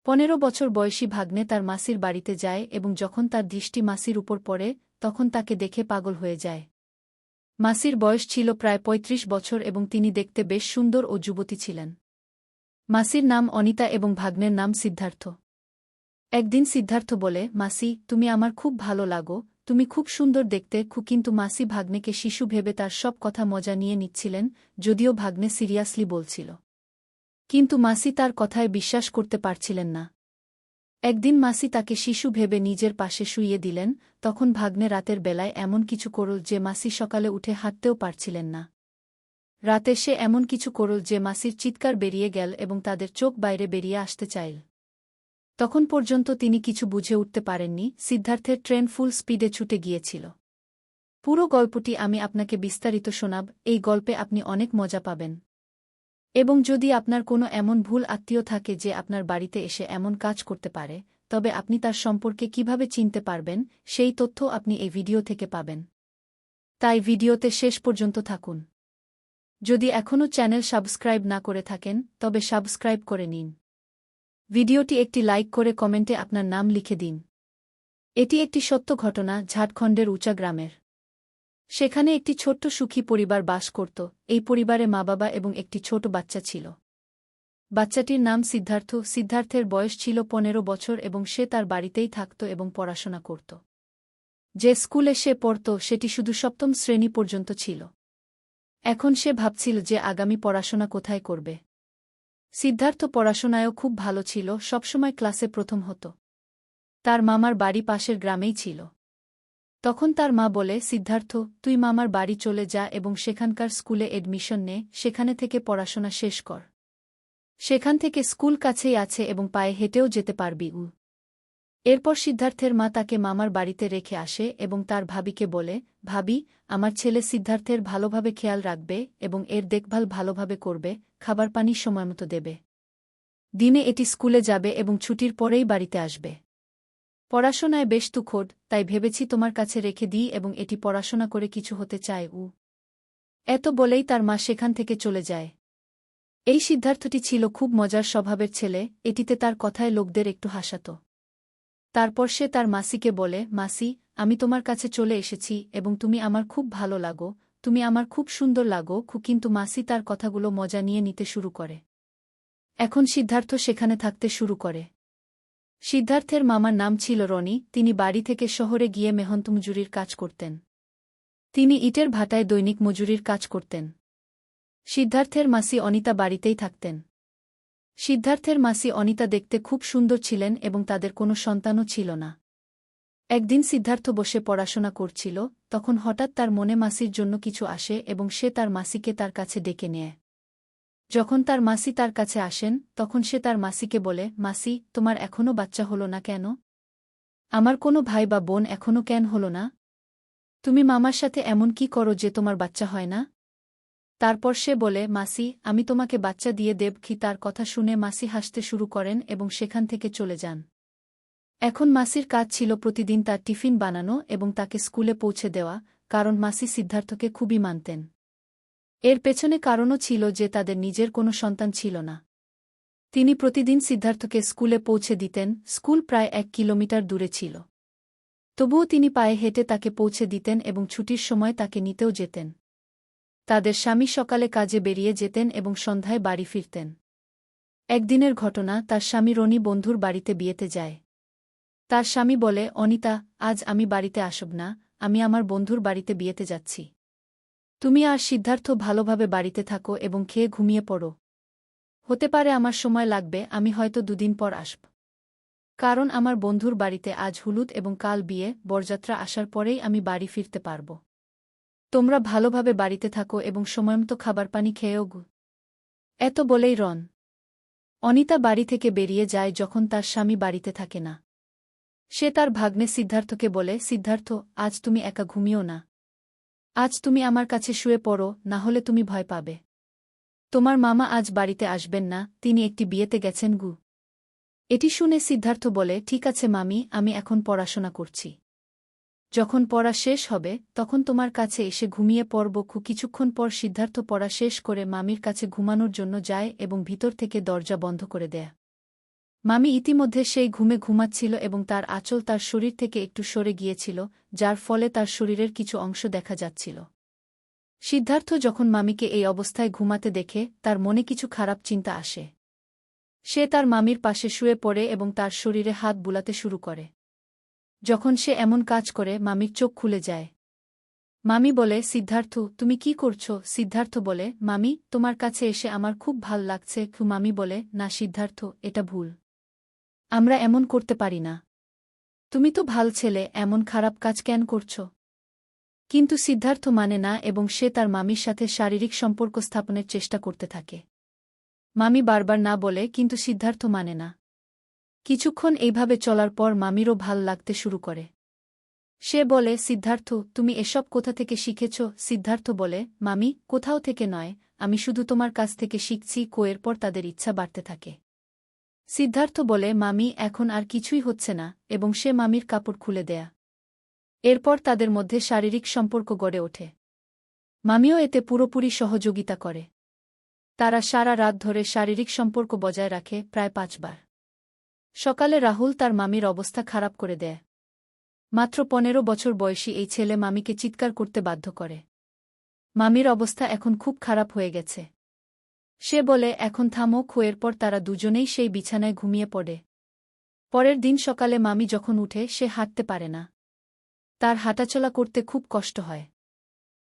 15 বছর বয়সী ভাগ্নে তার মাসির বাড়িতে যায় এবং যখন তার দৃষ্টি মাসির উপর পড়ে তখন তাকে দেখে পাগল হয়ে যায়। মাসির বয়স ছিল প্রায় ৩৫ বছর এবং তিনি দেখতে বেশ সুন্দর ও যুবতী ছিলেন। মাসির নাম অনিতা এবং ভাগ্নের নাম সিদ্ধার্থ। একদিন সিদ্ধার্থ বলে, মাসি, তুমি আমার খুব ভালো লাগো, তুমি খুব সুন্দর দেখতে। কিন্তু মাসি ভাগ্নেকে শিশু ভেবে তার সব কথা মজা নিয়ে নিচ্ছিলেন, যদিও ভাগ্নে সিরিয়াসলি বলছিল। কিন্তু মাসি তার কথায় বিশ্বাস করতে পারছিলেন না। একদিন মাসি তাকে শিশু ভেবে নিজের পাশে শুইয়ে দিলেন, তখন ভাগ্নে রাতের বেলায় এমন কিছু করল যে মাসি সকালে উঠে হাঁটতেও পারছিলেন না। রাতে সে এমন কিছু করল যে মাসির চিৎকার বেরিয়ে গেল এবং তাদের চোখ বাইরে বেরিয়ে আসতে চাইল। তখন পর্যন্ত তিনি কিছু বুঝে উঠতে পারেননি। সিদ্ধার্থের ট্রেন ফুল স্পিডে ছুটে গিয়েছিল। পুরো গল্পটি আমি আপনাকে বিস্তারিত শোনাব, এই গল্পে আপনি অনেক মজা পাবেন। এবং যদি আপনার কোনো এমন ভুল আত্মীয় থাকে যে আপনার বাড়িতে এসে এমন কাজ করতে পারে, তবে আপনি তার সম্পর্কে কিভাবে চিনতে পারবেন, সেই তথ্য আপনি এই ভিডিও থেকে পাবেন। তাই ভিডিওতে শেষ পর্যন্ত থাকুন। যদি এখনও চ্যানেল সাবস্ক্রাইব না করে থাকেন তবে সাবস্ক্রাইব করে নিন। ভিডিওটি একটি লাইক করে কমেন্টে আপনার নাম লিখে দিন। এটি একটি সত্য ঘটনা, ঝাড়খণ্ডের উচা গ্রামের। সেখানে একটি ছোট্ট সুখী পরিবার বাস করত। এই পরিবারে মা-বাবা এবং একটি ছোট বাচ্চা ছিল। বাচ্চাটির নাম সিদ্ধার্থ। সিদ্ধার্থের বয়স ছিল 15 বছর এবং সে তার বাড়িতেই থাকত এবং পড়াশোনা করত। যে স্কুলে সে পড়ত সেটি শুধু 7ম শ্রেণী পর্যন্ত ছিল। এখন সে ভাবছিল যে আগামী পড়াশোনা কোথায় করবে। সিদ্ধার্থ পড়াশোনায়ও খুব ভালো ছিল, সবসময় ক্লাসে প্রথম হতো। তার মামার বাড়ি পাশের গ্রামেই ছিল। তখন তার মা বলে, সিদ্ধার্থ, তুই মামার বাড়ি চলে যা এবং সেখানকার স্কুলে এডমিশন নে, সেখানে থেকে পড়াশোনা শেষ কর। সেখান থেকে স্কুল কাছেই আছে এবং পায়ে হেঁটেও যেতে পারবি। এরপর সিদ্ধার্থের মা তাকে মামার বাড়িতে রেখে আসে এবং তার ভাবিকে বলে, ভাবি, আমার ছেলে সিদ্ধার্থের ভালোভাবে খেয়াল রাখবে এবং এর দেখভাল ভালোভাবে করবে, খাবার পানি সময়মতো দেবে। দিনে এটি স্কুলে যাবে এবং ছুটির পরেই বাড়িতে আসবে। পড়াশোনায় বেশ তুখোড়, তাই ভেবেছি তোমার কাছে রেখে দিই এবং এটি পড়াশোনা করে কিছু হতে চায়। এত বলেই তার মা সেখান থেকে চলে যায়। এই সিদ্ধার্থটি ছিল খুব মজার স্বভাবের ছেলে, এটিতে তার কথায় লোকদের একটু হাসাত। তারপর সে তার মাসিকে বলে, মাসি, আমি তোমার কাছে চলে এসেছি এবং তুমি আমার খুব ভালো লাগো, তুমি আমার খুব সুন্দর লাগো। কিন্তু মাসি তার কথাগুলো মজা নিয়ে নিতে শুরু করে। এখন সিদ্ধার্থ সেখানে থাকতে শুরু করে। সিদ্ধার্থের মামার নাম ছিল রনি। তিনি বাড়ি থেকে শহরে গিয়ে মেহনত মজুরির কাজ করতেন। তিনি ইটের ভাটায় দৈনিক মজুরির কাজ করতেন। সিদ্ধার্থের মাসি অনিতা বাড়িতেই থাকতেন। সিদ্ধার্থের মাসি অনিতা দেখতে খুব সুন্দর ছিলেন এবং তাদের কোনো সন্তানও ছিল না। একদিন সিদ্ধার্থ বসে পড়াশোনা করছিল, তখন হঠাৎ তার মনে মাসির জন্য কিছু আসে এবং সে তার মাসিকে তার কাছে ডেকে নেয়। যখন তার মাসি তার কাছে আসেন তখন সে তার মাসিকে বলে, মাসি, তোমার এখনও বাচ্চা হলো না কেন? আমার কোনো ভাই বা বোন এখনও কেন হলো না? তুমি মামার সাথে এমন কি করো যে তোমার বাচ্চা হয় না? তারপর সে বলে, মাসি, আমি তোমাকে বাচ্চা দিয়ে দেব। তার কথা শুনে মাসি হাসতে শুরু করেন এবং সেখান থেকে চলে যান। এখন মাসির কাজ ছিল প্রতিদিন তার টিফিন বানানো এবং তাকে স্কুলে পৌঁছে দেওয়া, কারণ মাসি সিদ্ধার্থকে খুবই মানতেন। এর পেছনে কারণও ছিল যে তাদের নিজের কোনো সন্তান ছিল না। তিনি প্রতিদিন সিদ্ধার্থকে স্কুলে পৌঁছে দিতেন। স্কুল প্রায় 1 কিলোমিটার দূরে ছিল। তবুও তিনি পায়ে হেঁটে তাকে পৌঁছে দিতেন এবং ছুটির সময় তাকে নিতেও যেতেন। তাদের স্বামী সকালে কাজে বেরিয়ে যেতেন এবং সন্ধ্যায় বাড়ি ফিরতেন। একদিনের ঘটনা, তার স্বামী রনি বন্ধুর বাড়িতে বিয়েতে যায়। তার স্বামী বলে, অনিতা, আজ আমি বাড়িতে আসব না, আমি আমার বন্ধুর বাড়িতে বিয়েতে যাচ্ছি। তুমি আর সিদ্ধার্থ ভালোভাবে বাড়িতে থাকো এবং খেয়ে ঘুমিয়ে পড়ো। হতে পারে আমার সময় লাগবে, আমি হয়তো 2 দিন পর আসব। কারণ আমার বন্ধুর বাড়িতে আজ হলুদ এবং কাল বিয়ে, বরযাত্রা আসার পরেই আমি বাড়ি ফিরতে পারব। তোমরা ভালোভাবে বাড়িতে থাকো এবং সময়মতো খাবার পানি খেয়েও এত বলেই অনিতা বাড়ি থেকে বেরিয়ে যায় যখন তার স্বামী বাড়িতে থাকে না। সে তার ভাগ্নে সিদ্ধার্থকে বলে, সিদ্ধার্থ, আজ তুমি একা ঘুমিও না। আজ তুমি আমার কাছে শুয়ে পড়ো, না হলে তুমি ভয় পাবে। তোমার মামা আজ বাড়িতে আসবেন না, তিনি একটি বিয়েতে গেছেন। এটি শুনে সিদ্ধার্থ বলে, ঠিক আছে মামি, আমি এখন পড়াশোনা করছি। যখন পড়া শেষ হবে তখন তোমার কাছে এসে ঘুমিয়ে পড়ব। কিছুক্ষণ পর সিদ্ধার্থ পড়া শেষ করে মামির কাছে ঘুমানোর জন্য যায় এবং ভিতর থেকে দরজা বন্ধ করে দেয়। মামি ইতিমধ্যে সেই ঘুমে ঘুমাচ্ছিল এবং তার আঁচল তার শরীর থেকে একটু সরে গিয়েছিল, যার ফলে তার শরীরের কিছু অংশ দেখা যাচ্ছিল। সিদ্ধার্থ যখন মামিকে এই অবস্থায় ঘুমাতে দেখে তার মনে কিছু খারাপ চিন্তা আসে। সে তার মামির পাশে শুয়ে পড়ে এবং তার শরীরে হাত বুলাতে শুরু করে। যখন সে এমন কাজ করে মামির চোখ খুলে যায়। মামি বলে, সিদ্ধার্থ, তুমি কি করছো? সিদ্ধার্থ বলে, মামি, তোমার কাছে এসে আমার খুব ভাল লাগছে। মামি বলে, না সিদ্ধার্থ, এটা ভুল। আমরা এমন করতে পারি না। তুমি তো ভাল ছেলে, এমন খারাপ কাজ কেন করছো? কিন্তু সিদ্ধার্থ মানে না এবং সে তার মামির সাথে শারীরিক সম্পর্ক স্থাপনের চেষ্টা করতে থাকে। মামি বারবার না বলে, কিন্তু সিদ্ধার্থ মানে না। কিছুক্ষণ এইভাবে চলার পর মামিরও ভাল লাগতে শুরু করে। সে বলে, সিদ্ধার্থ, তুমি এসব কোথা থেকে শিখেছ? সিদ্ধার্থ বলে, মামি, কোথাও থেকে নয়, আমি শুধু তোমার কাছ থেকে শিখছি। এরপর তাদের ইচ্ছা বাড়তে থাকে। সিদ্ধার্থ বলে, মামি, এখন আর কিছুই হচ্ছে না, এবং সে মামির কাপড় খুলে দেয়া। এরপর তাদের মধ্যে শারীরিক সম্পর্ক গড়ে ওঠে। মামিও এতে পুরোপুরি সহযোগিতা করে। তারা সারা রাত ধরে শারীরিক সম্পর্ক বজায় রাখে, প্রায় 5 বার। সকালে রাহুল তার মামির অবস্থা খারাপ করে দেয়। মাত্র 15 বছর বয়সী এই ছেলে মামিকে চিৎকার করতে বাধ্য করে। মামির অবস্থা এখন খুব খারাপ হয়ে গেছে। সে বলে, এখন থামো। এরপর তারা দুজনেই সেই বিছানায় ঘুমিয়ে পড়ে। পরের দিন সকালে মামি যখন উঠে সে হাঁটতে পারে না। তার হাঁটাচলা করতে খুব কষ্ট হয়।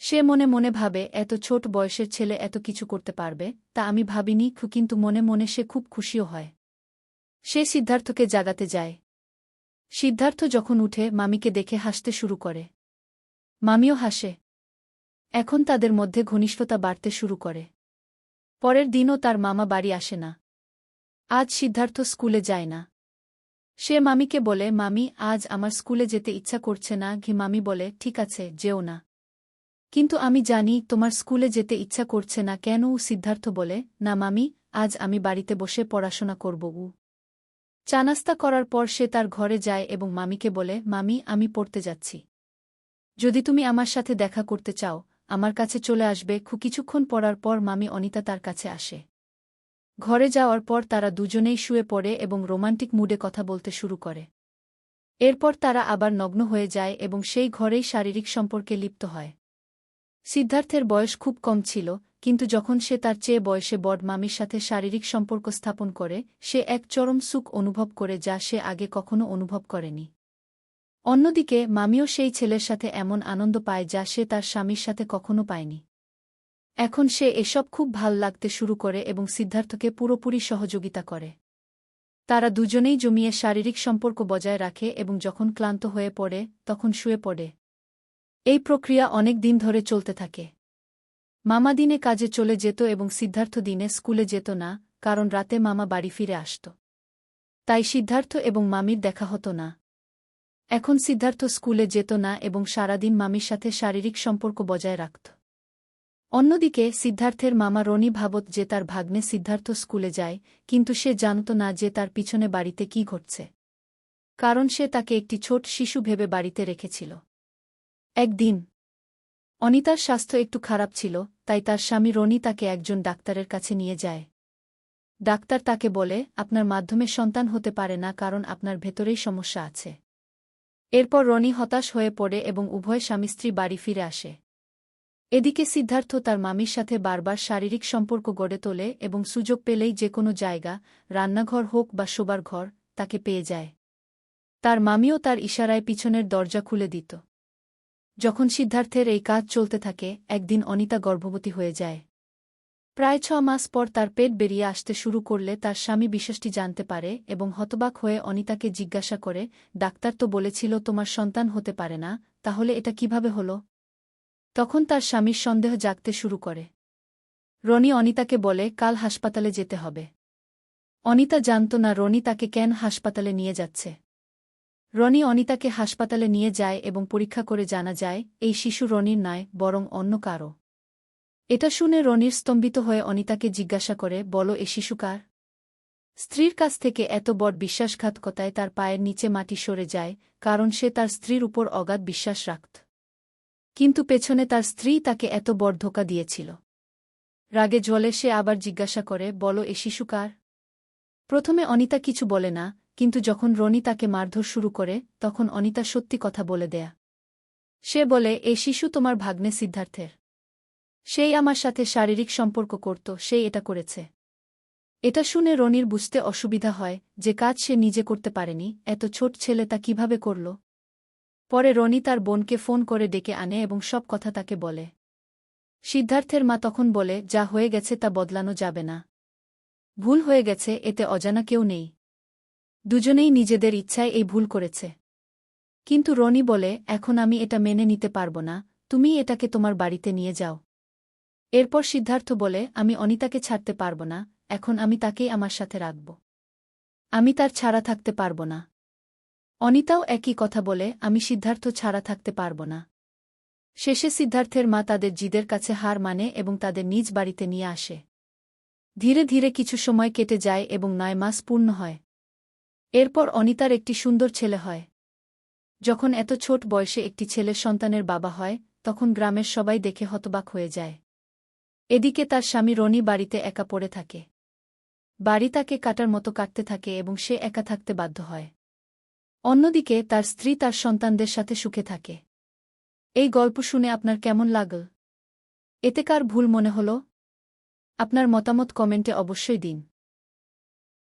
সে মনে মনে ভাবে, এত ছোট বয়সের ছেলে এত কিছু করতে পারবে, তা আমি ভাবিনি। কিন্তু মনে মনে সে খুব খুশিও হয়। সে সিদ্ধার্থকে জাগাতে যায়। সিদ্ধার্থ যখন উঠে মামিকে দেখে হাসতে শুরু করে। মামিও হাসে। এখন তাদের মধ্যে ঘনিষ্ঠতা বাড়তে শুরু করে। পরের দিনও তার মামা বাড়ি আসে না। আজ সিদ্ধার্থ স্কুলে যায় না। সে মামিকে বলে, মামি, আজ আমার স্কুলে যেতে ইচ্ছা করছে না। মামি বলে, ঠিক আছে, যেও না। কিন্তু আমি জানি তোমার স্কুলে যেতে ইচ্ছা করছে না কেন? সিদ্ধার্থ বলে, না মামি, আজ আমি বাড়িতে বসে পড়াশোনা করব। চা নাস্তা করার পর সে তার ঘরে যায় এবং মামিকে বলে, মামি, আমি পড়তে যাচ্ছি। যদি তুমি আমার সাথে দেখা করতে চাও, আমার কাছে চলে আসবে। কিছুক্ষণ পড়ার পর মামি অনিতা তার কাছে আসে। ঘরে যাওয়ার পর তারা দুজনেই শুয়ে পড়ে এবং রোমান্টিক মুডে কথা বলতে শুরু করে। এরপর তারা আবার নগ্ন হয়ে যায় এবং সেই ঘরেই শারীরিক সম্পর্কে লিপ্ত হয়। সিদ্ধার্থের বয়স খুব কম ছিল, কিন্তু যখন সে তার চেয়ে বয়সে বড় মামির সাথে শারীরিক সম্পর্ক স্থাপন করে, সে এক চরম সুখ অনুভব করে যা সে আগে কখনো অনুভব করেনি। অন্যদিকে মামিও সেই ছেলের সাথে এমন আনন্দ পায় যা সে তার স্বামীর সাথে কখনো পায়নি। এখন সে এসব খুব ভাল লাগতে শুরু করে এবং সিদ্ধার্থকে পুরোপুরি সহযোগিতা করে। তারা দুজনেই জমিয়ে শারীরিক সম্পর্ক বজায় রাখে এবং যখন ক্লান্ত হয়ে পড়ে তখন শুয়ে পড়ে। এই প্রক্রিয়া অনেক দিন ধরে চলতে থাকে। মামা দিনে কাজে চলে যেত এবং সিদ্ধার্থ দিনে স্কুলে যেত না, কারণ রাতে মামা বাড়ি ফিরে আসত। তাই সিদ্ধার্থ এবং মামির দেখা হতো না। এখন সিদ্ধার্থ স্কুলে যেত না এবং সারাদিন মামির সাথে শারীরিক সম্পর্ক বজায় রাখত। অন্যদিকে সিদ্ধার্থের মামা রনি ভাবত যে তার ভাগ্নে সিদ্ধার্থ স্কুলে যায়, কিন্তু সে জানত না যে তার পিছনে বাড়িতে কি ঘটছে। কারণ সে তাকে একটি ছোট শিশু ভেবে বাড়িতে রেখেছিল। একদিন অনিতার স্বাস্থ্য একটু খারাপ ছিল, তাই তার স্বামী রনি তাকে একজন ডাক্তারের কাছে নিয়ে যায়। ডাক্তার তাকে বলে, আপনার মাধ্যমে সন্তান হতে পারে না, কারণ আপনার ভেতরেই সমস্যা আছে। এরপর রনি হতাশ হয়ে পড়ে এবং উভয় স্বামী স্ত্রী বাড়ি ফিরে আসে। এদিকে সিদ্ধার্থ তার মামির সাথে বারবার শারীরিক সম্পর্ক গড়ে তোলে এবং সুযোগ পেলেই যে কোনো জায়গা, রান্নাঘর হোক বা শোবার ঘর, তাকে পেয়ে যায়। তার মামিও তার ইশারায় পিছনের দরজা খুলে দিত। যখন সিদ্ধার্থের এই কাজ চলতে থাকে, একদিন অনিতা গর্ভবতী হয়ে যায়। প্রায় 6 মাস পর তার পেট বেরিয়ে আসতে শুরু করলে তার স্বামী বিষয়টি জানতে পারে এবং হতবাক হয়ে অনিতাকে জিজ্ঞাসা করে, ডাক্তার তো বলেছিল তোমার সন্তান হতে পারে না, তাহলে এটা কিভাবে হলো? তখন তার স্বামীর সন্দেহ জাগতে শুরু করে। রনি অনিতাকে বলে, কাল হাসপাতালে যেতে হবে। অনিতা জানত না রনি তাকে কেন হাসপাতালে নিয়ে যাচ্ছে। রনি অনিতাকে হাসপাতালে নিয়ে যায় এবং পরীক্ষা করে জানা যায়, এই শিশু রনির নয়, বরং অন্য কারও। এটা শুনে রনির স্তম্ভিত হয়ে অনিতাকে জিজ্ঞাসা করে, বলো, এ শিশু কার? স্ত্রীর কাছ থেকে এত বড় বিশ্বাসঘাতকতায় তার পায়ের নিচে মাটি সরে যায়, কারণ সে তার স্ত্রীর উপর অগাধ বিশ্বাস রাখত। কিন্তু পেছনে তার স্ত্রী তাকে এত বড় ধোঁকা দিয়েছিল। রাগে জ্বলে সে আবার জিজ্ঞাসা করে, বলো, এ শিশু কার? প্রথমে অনিতা কিছু বলে না, কিন্তু যখন রনি তাকে মারধর শুরু করে তখন অনিতা সত্যি কথা বলে দেয়া। সে বলে, এই শিশু তোমার ভাগ্নে সিদ্ধার্থের। সেই আমার সাথে শারীরিক সম্পর্ক করত, সেই এটা করেছে। এটা শুনে রনির বুঝতে অসুবিধা হয় যে কাজ সে নিজে করতে পারেনি, এত ছোট ছেলে তা কিভাবে করল। পরে রনি তার বোনকে ফোন করে ডেকে আনে এবং সব কথা তাকে বলে। সিদ্ধার্থের মা তখন বলে, যা হয়ে গেছে তা বদলানো যাবে না। ভুল হয়ে গেছে, এতে অজানা কেউ নেই। দুজনেই নিজেদের ইচ্ছায় এই ভুল করেছে। কিন্তু রনি বলে, এখন আমি এটা মেনে নিতে পারব না, তুমি এটাকে তোমার বাড়িতে নিয়ে যাও। এরপর সিদ্ধার্থ বলে, আমি অনিতাকে ছাড়তে পারব না, এখন আমি তাকেই আমার সাথে রাখব। আমি তার ছাড়া থাকতে পারব না। অনিতাও একই কথা বলে, আমি সিদ্ধার্থ ছাড়া থাকতে পারব না। শেষে সিদ্ধার্থের মা তাদের জিদের কাছে হার মানে এবং তাদের নিজ বাড়িতে নিয়ে আসে। ধীরে ধীরে কিছু সময় কেটে যায় এবং 9 মাস পূর্ণ হয়। এরপর অনিতার একটি সুন্দর ছেলে হয়। যখন এত ছোট বয়সে একটি ছেলের সন্তানের বাবা হয়, তখন গ্রামের সবাই দেখে হতবাক হয়ে যায়। এদিকে তার স্বামী রনি বাড়িতে একা পড়ে থাকে। বাড়ি তাকে কাটার মতো কাটতে থাকে এবং সে একা থাকতে বাধ্য হয়। অন্যদিকে তার স্ত্রী তার সন্তানদের সাথে সুখে থাকে। এই গল্প শুনে আপনার কেমন লাগল? এতে কার ভুল মনে হল? আপনার মতামত কমেন্টে অবশ্যই দিন।